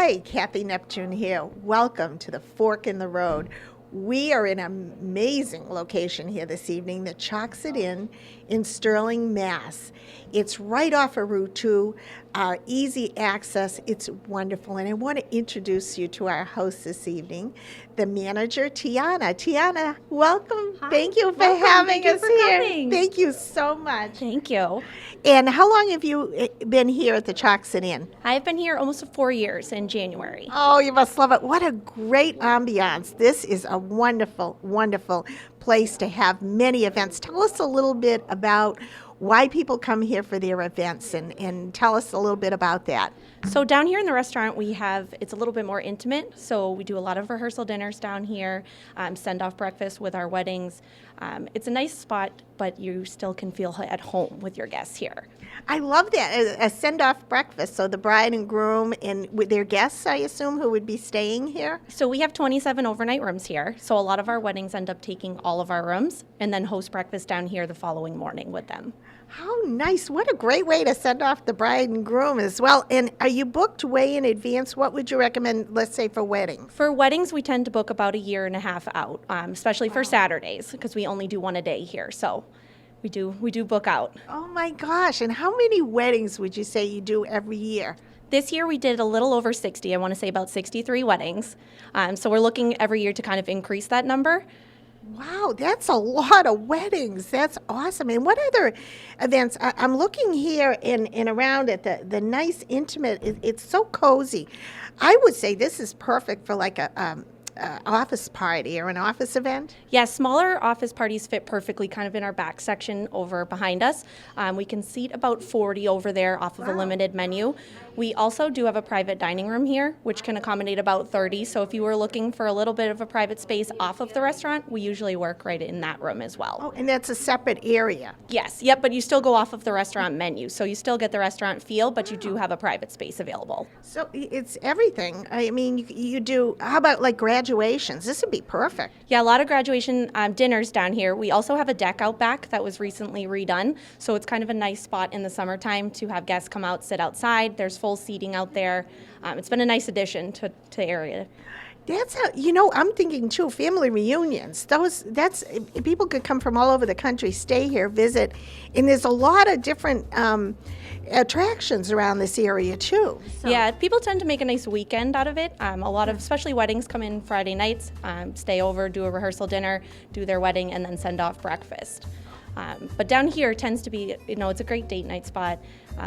Hi, Kathy Neptune here. Welcome to the Fork in the Road. We are in an amazing location here this evening, the Chocksett Inn in Sterling, Mass. It's right off of Route 2, easy access. It's wonderful. And I want to introduce you to our host this evening, the manager, Tiana. Tiana, welcome. Hi. Thank you for Welcome. having Thank you us for here. coming. Thank you so much. Thank you. And how long have you been here at the Chocksett Inn? I've been here almost 4 years in January. Oh, you must love it. What a great ambiance. This is a wonderful, wonderful place to have many events. Tell us a little bit about why people come here for their events and tell us a little bit about that. So down here in the restaurant, it's a little bit more intimate. So we do a lot of rehearsal dinners down here, send-off breakfast with our weddings. It's a nice spot, but you still can feel at home with your guests here. I love that, a send-off breakfast. So the bride and groom and with their guests, I assume, who would be staying here? So we have 27 overnight rooms here. So a lot of our weddings end up taking all of our rooms and then host breakfast down here the following morning with them. How nice. What a great way to send off the bride and groom as well. And are you booked way in advance? What would you recommend, let's say, for weddings? For weddings, we tend to book about a year and a half out, especially for Saturdays, because we only do one a day here. So we do book out. Oh my gosh. And how many weddings would you say you do every year? This year we did a little over 60. I want to say about 63 weddings. So we're looking every year to kind of increase that number. Wow, that's a lot of weddings. That's awesome. And what other events? I'm looking here and around at the nice, intimate. It's so cozy. I would say this is perfect for like a office party or an office event. Yeah, smaller office parties fit perfectly kind of in our back section over behind us. We can seat about 40 over there off of a limited menu. We also do have a private dining room here, which can accommodate about 30. So if you were looking for a little bit of a private space off of the restaurant, we usually work right in that room as well. Oh, and that's a separate area. Yes, yep, but you still go off of the restaurant menu. So you still get the restaurant feel, but you do have a private space available. So it's everything. I mean, you do, how about like graduations? This would be perfect. Yeah, a lot of graduation dinners down here. We also have a deck out back that was recently redone. So it's kind of a nice spot in the summertime to have guests come out, sit outside. There's full seating out there. It's been a nice addition to the area. That's how, I'm thinking too, family reunions. That's people could come from all over the country, stay here, visit, and there's a lot of different attractions around this area too. So. Yeah, people tend to make a nice weekend out of it. A lot of, especially weddings, come in Friday nights, stay over, do a rehearsal dinner, do their wedding, and then send off breakfast. But down here tends to be, it's a great date night spot,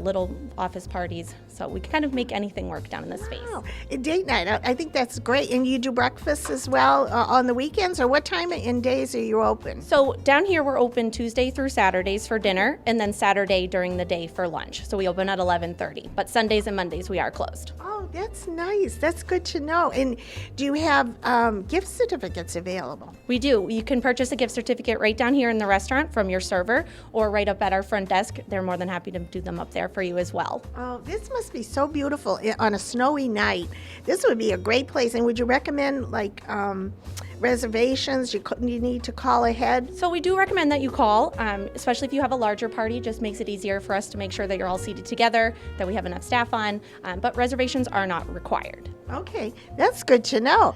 little office parties. So we can kind of make anything work down in this space. Wow. A date night, I think that's great. And you do breakfast as well on the weekends, or what time and days are you open? So down here we're open Tuesday through Saturdays for dinner, and then Saturday during the day for lunch. So we open at 11:30, but Sundays and Mondays we are closed. Oh, that's nice. That's good to know. And do you have gift certificates available? We do. You can purchase a gift certificate right down here in the restaurant from your server, or right up at our front desk. They're more than happy to do them up there for you as well. Oh, this must be so beautiful on a snowy night. This would be a great place. And would you recommend like reservations? You need to call ahead? So we do recommend that you call, especially if you have a larger party. Just makes it easier for us to make sure that you're all seated together, that we have enough staff on, but reservations are not required. Okay, that's good to know.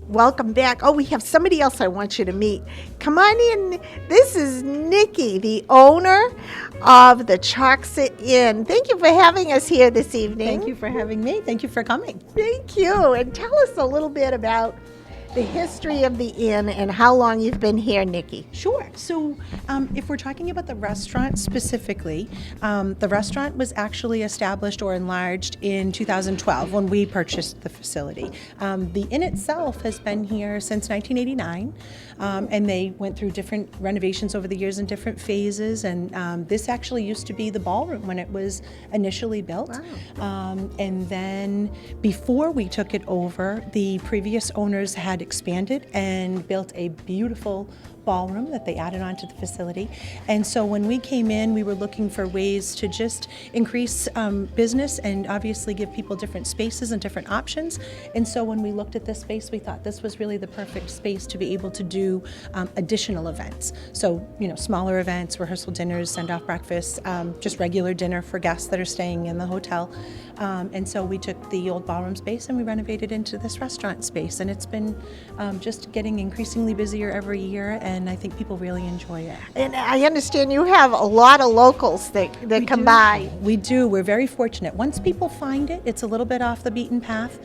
Welcome back. Oh, we have somebody else I want you to meet. Come on in. This is Nikki, the owner of the Chocksett Inn. Thank you for having us here this evening. Thank you for having me. Thank you for coming. Thank you. And tell us a little bit about the history of the inn and how long you've been here, Nikki. Sure. So if we're talking about the restaurant specifically, the restaurant was actually established or enlarged in 2012 when we purchased the facility. The inn itself has been here since 1989, and they went through different renovations over the years in different phases, and this actually used to be the ballroom when it was initially built. Wow. And then before we took it over, the previous owners had expanded and built a beautiful ballroom that they added onto the facility. And so when we came in, we were looking for ways to just increase business and obviously give people different spaces and different options. And so when we looked at this space, we thought this was really the perfect space to be able to do additional events. So, smaller events, rehearsal dinners, send-off breakfasts, just regular dinner for guests that are staying in the hotel. And so we took the old ballroom space and we renovated into this restaurant space. And it's been just getting increasingly busier every year, and I think people really enjoy it. And I understand you have a lot of locals that come by. We do. We're very fortunate. Once people find it, it's a little bit off the beaten path.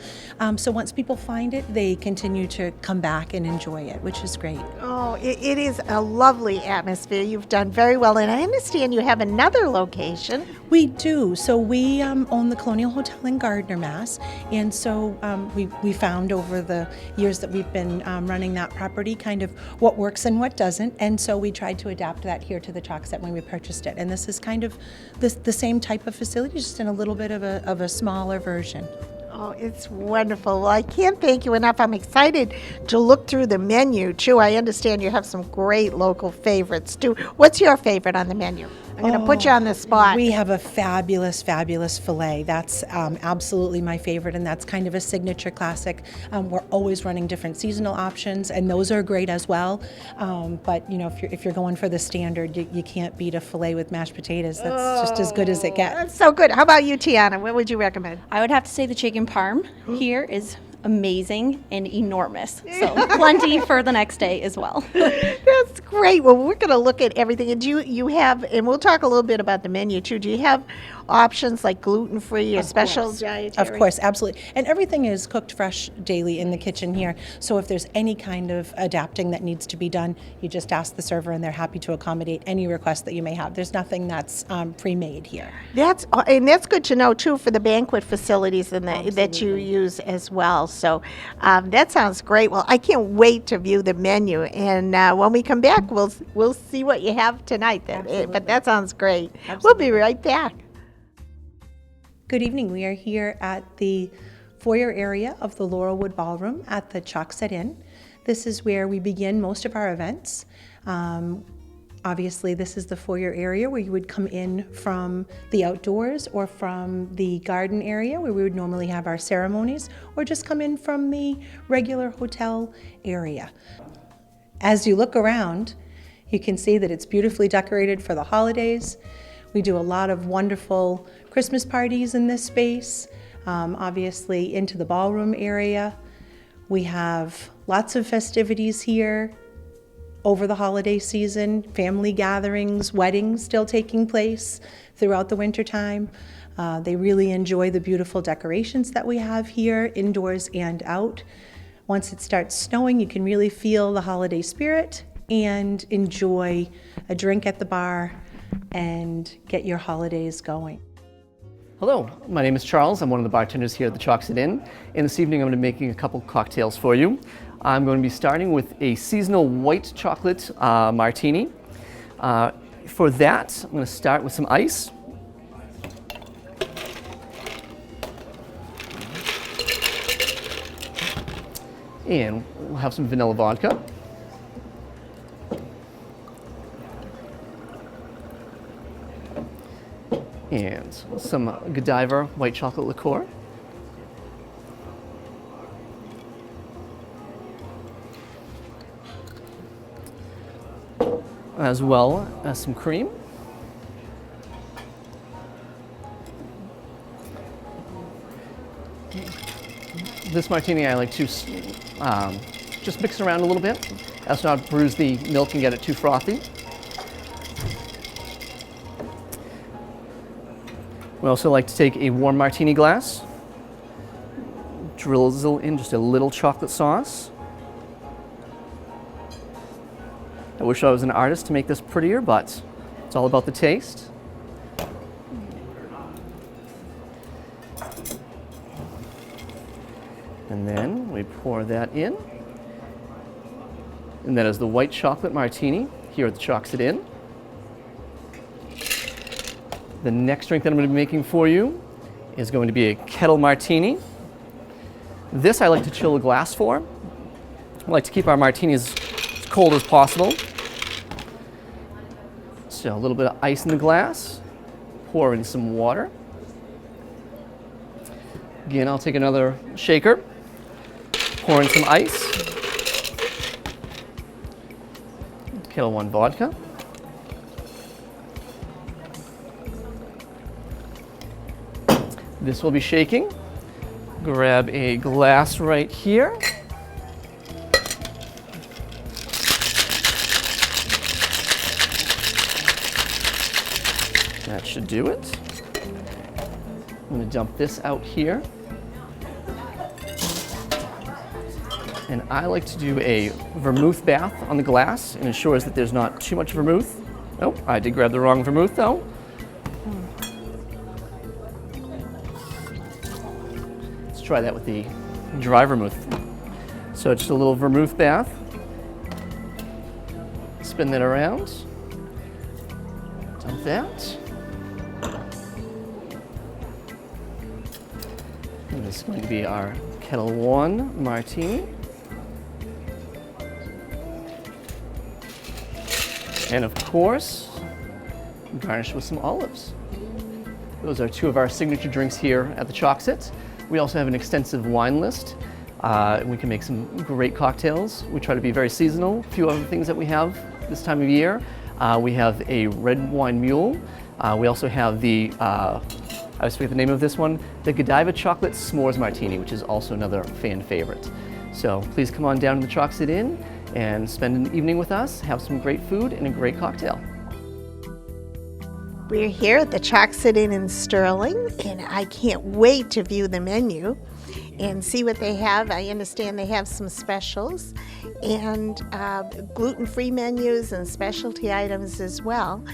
So once people find it, they continue to come back and enjoy it, which is great. Oh, it is a lovely atmosphere. You've done very well. And I understand you have another location. We do. So we own the Colonial Hotel in Gardner, Mass. And so we found over the years that we've been running that property kind of what works and what doesn't. And so we tried to adapt that here to the Chocksett when we purchased it. And this is kind of the same type of facility, just in a little bit of a smaller version. Oh, it's wonderful. Well, I can't thank you enough. I'm excited to look through the menu, too. I understand you have some great local favorites, too. What's your favorite on the menu? I'm going to put you on the spot. We have a fabulous, fabulous filet. That's absolutely my favorite, and that's kind of a signature classic. We're always running different seasonal options, and those are great as well. But if you're going for the standard, you can't beat a filet with mashed potatoes. That's just as good as it gets. That's so good. How about you, Tiana? What would you recommend? I would have to say the chicken parm here is amazing and enormous. So plenty for the next day as well. That's great. Well, we're going to look at everything. And do you have, and we'll talk a little bit about the menu too. Do you have options like gluten-free or special dietary? Of course, absolutely. And everything is cooked fresh daily in the kitchen here. So if there's any kind of adapting that needs to be done, you just ask the server and they're happy to accommodate any request that you may have. There's nothing that's pre-made here. That's good to know too for the banquet facilities and that you use as well. So that sounds great. Well, I can't wait to view the menu, and when we come back, we'll see what you have tonight. But that sounds great. Absolutely. We'll be right back. Good evening. We are here at the foyer area of the Laurelwood Ballroom at the Chocksett Inn. This is where we begin most of our events. Obviously, this is the foyer area where you would come in from the outdoors or from the garden area where we would normally have our ceremonies, or just come in from the regular hotel area. As you look around, you can see that it's beautifully decorated for the holidays. We do a lot of wonderful Christmas parties in this space, obviously into the ballroom area. We have lots of festivities here over the holiday season, family gatherings, weddings still taking place throughout the winter time. They really enjoy the beautiful decorations that we have here, indoors and out. Once it starts snowing, you can really feel the holiday spirit and enjoy a drink at the bar and get your holidays going. Hello, my name is Charles. I'm one of the bartenders here at the Chocksett Inn. And this evening I'm going to be making a couple cocktails for you. I'm going to be starting with a seasonal white chocolate martini. For that, I'm going to start with some ice. And we'll have some vanilla vodka. And some Godiva white chocolate liqueur. As well as some cream. This martini I like to just mix it around a little bit, as not bruise the milk and get it too frothy. We also like to take a warm martini glass, drizzle in just a little chocolate sauce. I wish I was an artist to make this prettier, but it's all about the taste. And then we pour that in. And that is the white chocolate martini here at the Chocksett Inn. The next drink that I'm going to be making for you is going to be a kettle martini. This I like to chill a glass for. I like to keep our martinis as cold as possible. So a little bit of ice in the glass, pour in some water. Again, I'll take another shaker, pour in some ice, Kettle One vodka. This will be shaking. Grab a glass right here. That should do it. I'm going to dump this out here. And I like to do a vermouth bath on the glass. It ensures that there's not too much vermouth. Oh, I did grab the wrong vermouth though. Let's try that with the dry vermouth. So just a little vermouth bath. Spin that around. Dump that. And this is going to be our Kettle One martini. And of course, garnish with some olives. Those are two of our signature drinks here at the Chocksett. We also have an extensive wine list. We can make some great cocktails. We try to be very seasonal. A few other things that we have this time of year. We have a red wine mule. We also have the, I always forget the name of this one, the Godiva Chocolate S'mores Martini, which is also another fan favorite. So please come on down to the Chocksett Inn and spend an evening with us, have some great food and a great cocktail. We're here at the Chocksett Inn in Sterling, and I can't wait to view the menu and see what they have. I understand they have some specials and gluten-free menus and specialty items as well.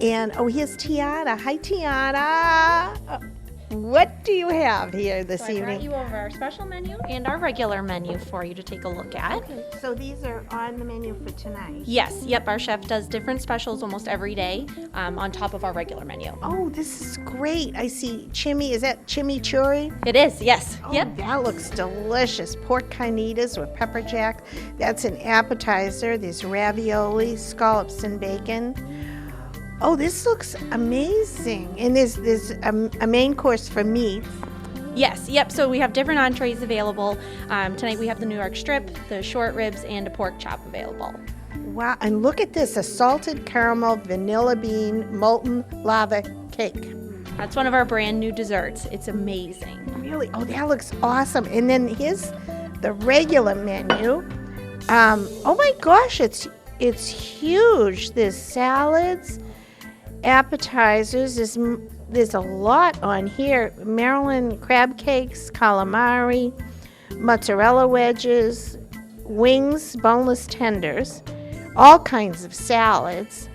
And oh, here's Tiana. Hi, Tiana. What do you have here this So I evening? brought you over our special menu and our regular menu for you to take a look at. Okay, so these are on the menu for tonight. Yes, yep, our chef does different specials almost every day on top of our regular menu. Oh, this is great. I see is that chimichurri? It is, yes, Oh, yep. that looks delicious. Pork carnitas with pepper jack. That's an appetizer. There's ravioli, scallops and bacon. Oh, this looks amazing. And there's a main course for meat. Yes, yep, so we have different entrees available. Tonight we have the New York strip, the short ribs, and a pork chop available. Wow, and look at this, a salted caramel vanilla bean molten lava cake. That's one of our brand new desserts. It's amazing. Really? Oh, that looks awesome. And then here's the regular menu. Oh my gosh, it's huge. There's salads, appetizers. There's a lot on here. Maryland crab cakes, calamari, mozzarella wedges, wings, boneless tenders, all kinds of salads,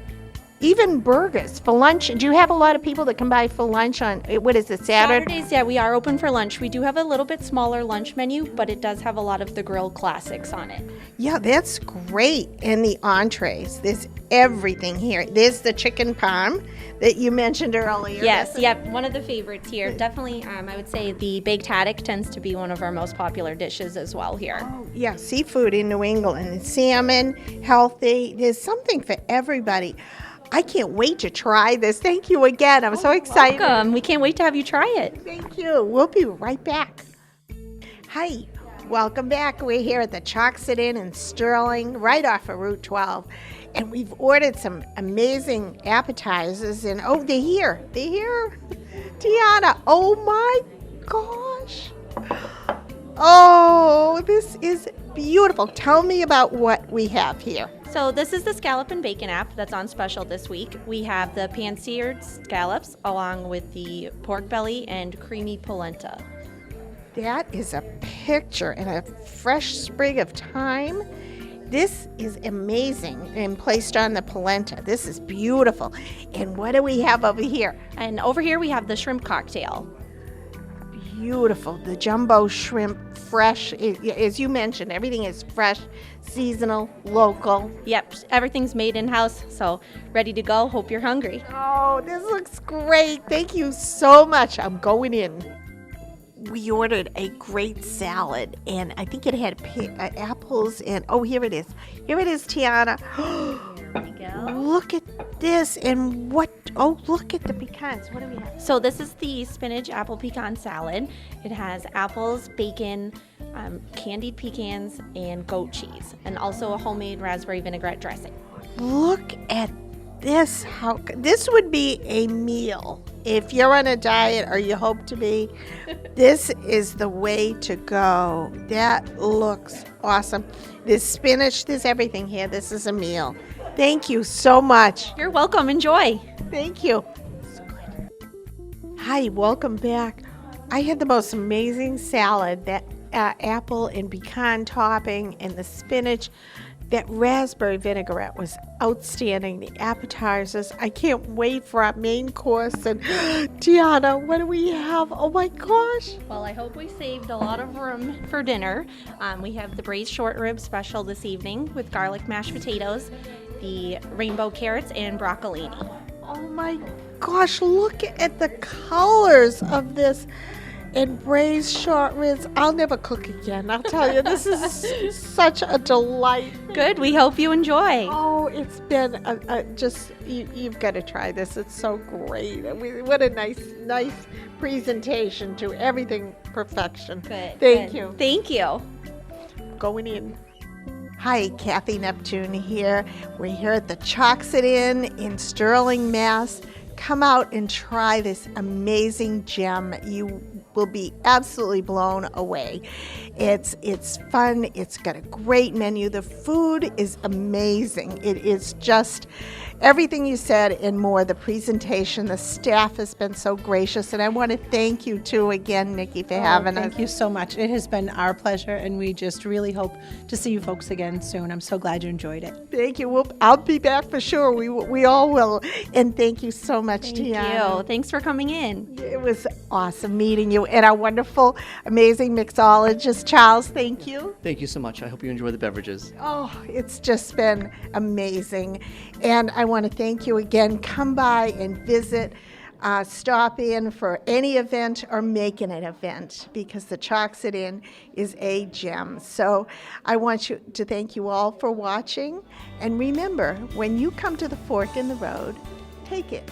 even burgers for lunch. Do you have a lot of people that come by for lunch on, what is it, Saturday? Saturdays, yeah, we are open for lunch. We do have a little bit smaller lunch menu, but it does have a lot of the grill classics on it. Yeah, that's great. And the entrees, there's everything here. There's the chicken parm that you mentioned earlier. Yes, That's yep, one of the favorites here. Definitely, I would say the baked haddock tends to be one of our most popular dishes as well here. yeah, seafood in New England. Salmon, healthy. There's something for everybody. I can't wait to try this. Thank you again. I'm so excited. Welcome. We can't wait to have you try it. Thank you. We'll be right back. Hi, welcome back. We're here at the Chocksett Inn in Sterling, right off of Route 12. And we've ordered some amazing appetizers. And oh, they're here. They're here. Tiana, oh my gosh. Oh, this is beautiful. Tell me about what we have here. So this is the scallop and bacon app that's on special this week. We have the pan-seared scallops along with the pork belly and creamy polenta. That is a picture and a fresh sprig of thyme. This is amazing and placed on the polenta. This is beautiful. And what do we have over here? And over here we have the shrimp cocktail. Beautiful. The jumbo shrimp, fresh. As you mentioned, everything is fresh, seasonal, local. Yep, everything's made in-house, so ready to go. Hope you're hungry. Oh, this looks great. Thank you so much. I'm going in. We ordered a great salad, and I think it had apples and, oh, here it is. Here it is, Tiana. There you go. look at this and look at the pecans. What do we have? So this is the spinach apple pecan salad. It has apples, bacon, candied pecans, and goat cheese, and also a homemade raspberry vinaigrette dressing. Look at this. This would be a meal. If you're on a diet or you hope to be, this is the way to go. That looks awesome. There's spinach, there's everything here. This is a meal. Thank you so much. You're welcome. Enjoy. Thank you. So good. Hi, welcome back. I had the most amazing salad, that apple and pecan topping and the spinach. That raspberry vinaigrette was outstanding. The appetizers, I can't wait for our main course. And Tiana, what do we have? Oh my gosh. Well, I hope we saved a lot of room for dinner. We have the braised short rib special this evening with garlic mashed potatoes, the rainbow carrots, and broccolini. Oh my gosh, look at the colors of this. And braised short ribs. I'll never cook again. I'll tell you, this is such a delight. Good. We hope you enjoy. Oh, it's been you've got to try this. It's so great. What a nice presentation to everything perfection. Good. Thank good. you. Thank you. Going in. Hi, Kathy Neptune here. We're here at the Chocksett Inn in Sterling, Mass. Come out and try this amazing gem. You will be absolutely blown away. It's fun. It's got a great menu. The food is amazing. It is just everything you said and more. The presentation, the staff has been so gracious, and I want to thank you too again, Nikki, for having us. Thank you so much. It has been our pleasure, and we just really hope to see you folks again soon. I'm so glad you enjoyed it. Thank you. I'll be back for sure. We all will. And thank you so much, Thank Tiana. you. Thanks for coming in. It was awesome meeting you. And our wonderful, amazing mixologist, Charles, thank you. Thank you so much. I hope you enjoy the beverages. Oh, it's just been amazing. And I want to thank you again. Come by and visit. Stop in for any event or make it an event, because the Chocksett Inn is a gem. So I want to thank you all for watching. And remember, when you come to the fork in the road, take it.